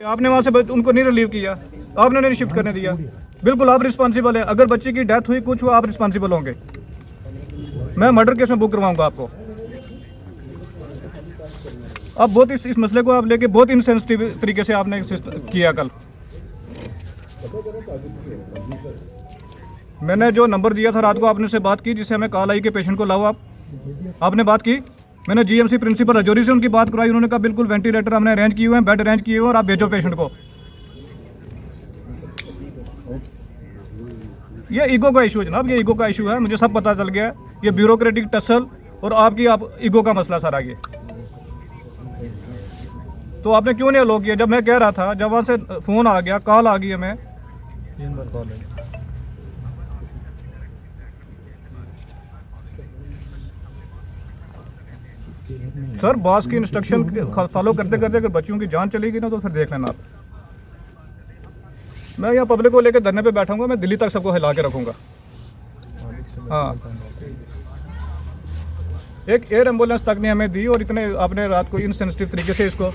आपने वहाँ से उनको नहीं रिलीव किया, आपने नहीं शिफ्ट करने दिया। बिल्कुल आप रिस्पॉन्सिबल है। अगर बच्चे की डेथ हुई कुछ हुआ आप रिस्पॉन्सिबल होंगे। मैं मर्डर केस में बुक करवाऊंगा आपको। अब बहुत इस मसले को आप लेके बहुत इनसेंसिटिव तरीके से आपने किया। कल मैंने जो नंबर दिया था रात को आपने से बात की, जिससे हमें कॉल आई कि पेशेंट को लाओ आपने बात की। मैंने जीएमसी प्रिंसिपल रजौरी से उनकी बात करवाई, उन्होंने कहा बिल्कुल वेंटिलेटर हमने अरेंज किए हुए हैं, बेड अरेंज किए हुए हैं और आप भेजो पेशेंट को। ये ईगो का इशू है जनाब, ये ईगो का इशू है, मुझे सब पता चल गया। ये ब्यूरोक्रेटिक टसल और आप ईगो का मसला सारा ये। तो आपने क्यों नहीं अलो किया? जब मैं कह रहा था, जब वहाँ से फ़ोन आ गया, कॉल आ गई हमें 3 बार कॉल है। सर बॉस की इंस्ट्रक्शन फॉलो करते करते अगर बच्चों की जान चलेगी ना तो फिर देख लेना आप। मैं यहाँ पब्लिक को लेकर धरने पे बैठाऊंगा, मैं दिल्ली तक सबको हिला के रखूंगा। हाँ, एक एयर एम्बुलेंस तक ने हमें दी और इतने आपने रात को इनसेंसिटिव तरीके से इसको,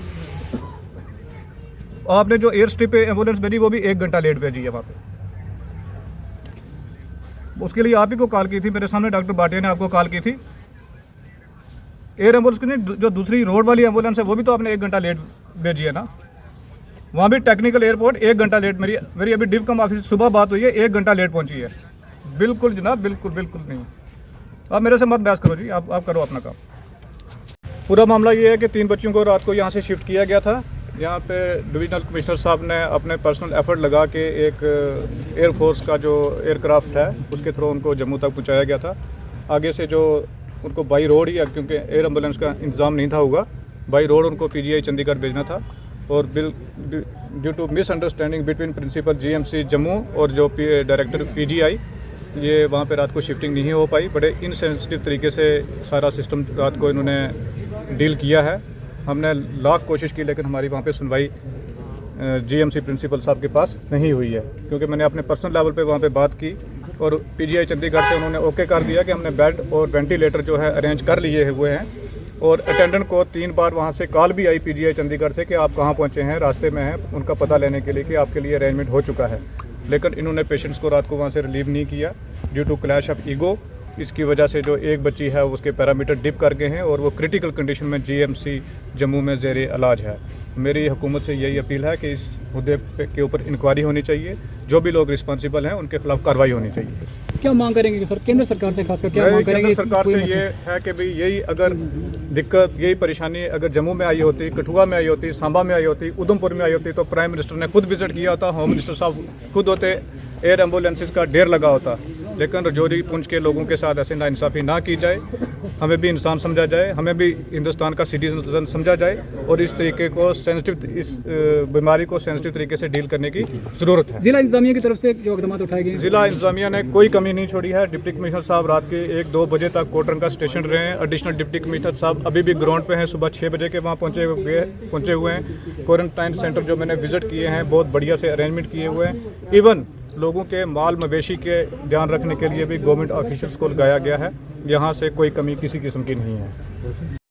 आपने जो एयर स्ट्रिप पे एम्बुलेंस भेजी वो भी 1 घंटा लेट भेजी है वहाँ पे। उसके लिए आप ही को कॉल की थी, मेरे सामने डॉक्टर भाटिया ने आपको कॉल की थी। एयर एम्बुलेंस की नहीं, जो दूसरी रोड वाली एम्बुलेंस है वो भी तो आपने 1 घंटा लेट भेजी है ना। वहाँ भी टेक्निकल एयरपोर्ट 1 घंटा लेट। मेरी अभी डिवकम ऑफिस सुबह बात हुई है, 1 घंटा लेट पहुँची है। बिल्कुल जनाब, बिल्कुल नहीं। आप मेरे से मत बहस करो जी, आप करो अपना काम। पूरा मामला ये है कि 3 बच्चों को रात को यहाँ से शिफ्ट किया गया था। यहाँ पे डिविजनल कमिश्नर साहब ने अपने पर्सनल एफर्ट लगा के एक एयरफोर्स का जो एयरक्राफ्ट है उसके थ्रू उनको जम्मू तक पहुँचाया गया था। आगे से जो उनको बाई रोड ही है, क्योंकि एयर एम्बुलेंस का इंतज़ाम नहीं था हुआ, बाई रोड उनको पीजीआई चंडीगढ़ भेजना था। और due to misunderstanding between principal GMC Jammu और जो डायरेक्टर पीजीआई, ये वहाँ पे रात को शिफ्टिंग नहीं हो पाई। बड़े इनसेंसिटिव तरीके से सारा सिस्टम रात को इन्होंने डील किया है। हमने लाख कोशिश की लेकिन हमारी वहाँ पे सुनवाई जीएमसी प्रिंसिपल साहब के पास नहीं हुई है, क्योंकि मैंने अपने पर्सनल लेवल पे वहाँ पे बात की और पीजीआई चंडीगढ़ से उन्होंने ओके कर दिया कि हमने बेड और वेंटिलेटर जो है अरेंज कर लिए हुए हैं। और अटेंडेंट को 3 बार वहाँ से कॉल भी आई पीजीआई चंडीगढ़ से कि आप कहाँ पहुँचे हैं, रास्ते में हैं, उनका पता लेने के लिए कि आपके लिए अरेंजमेंट हो चुका है। लेकिन इन्होंने पेशेंट्स को रात को वहाँ से रिलीव नहीं किया due to clash of ego. इसकी वजह से जो एक बच्ची है उसके पैरामीटर डिप कर गए हैं और वो क्रिटिकल कंडीशन में जीएमसी जम्मू में ज़ेर इलाज है। मेरी हुकूमत से यही अपील है कि इस मुद्दे के ऊपर इंक्वायरी होनी चाहिए, जो भी लोग रिस्पॉन्सिबल हैं उनके खिलाफ कार्रवाई होनी चाहिए। क्या मांग करेंगे सर केंद्र सरकार से, खासकर क्या मांग करेंगे? केंद्र सरकार से ये है कि भाई यही अगर दिक्कत, यही परेशानी अगर जम्मू में आई होती, कठुआ में आई होती, सांबा में आई होती, उधमपुर में आई होती तो प्राइम मिनिस्टर ने खुद विजिट किया होता, होम मिनिस्टर साहब खुद होते, एयर एम्बुलेंसेज का ढेर लगा होता। लेकिन रजौरी पुंछ के लोगों के साथ ऐसे नाइंसाफ़ी ना की जाए, हमें भी इंसान समझा जाए, हमें भी हिंदुस्तान का सिटीजन समझा जाए और इस तरीके को सेंसिटिव, इस बीमारी को सेंसिटिव तरीके से डील करने की ज़रूरत है। जिला इंतजामिया की तरफ से जो इकदाम उठाए गए, जिला इंतजामिया ने कोई कमी नहीं छोड़ी है। डिप्टी कमिश्नर साहब रात के 1-2 बजे तक कोटरंग का स्टेशन रहे हैं। एडिशनल डिप्टी कमिश्नर साहब अभी भी ग्राउंड पे हैं, सुबह 6 बजे के वहाँ पहुँचे हुए हैं। क्वारंटाइन सेंटर जो मैंने विजिट किए हैं बहुत बढ़िया से अरेंजमेंट किए हुए हैं। इवन लोगों के माल मवेशी के ध्यान रखने के लिए भी गवर्नमेंट ऑफिशियल्स को लगाया गया है। यहाँ से कोई कमी किसी किस्म की नहीं है।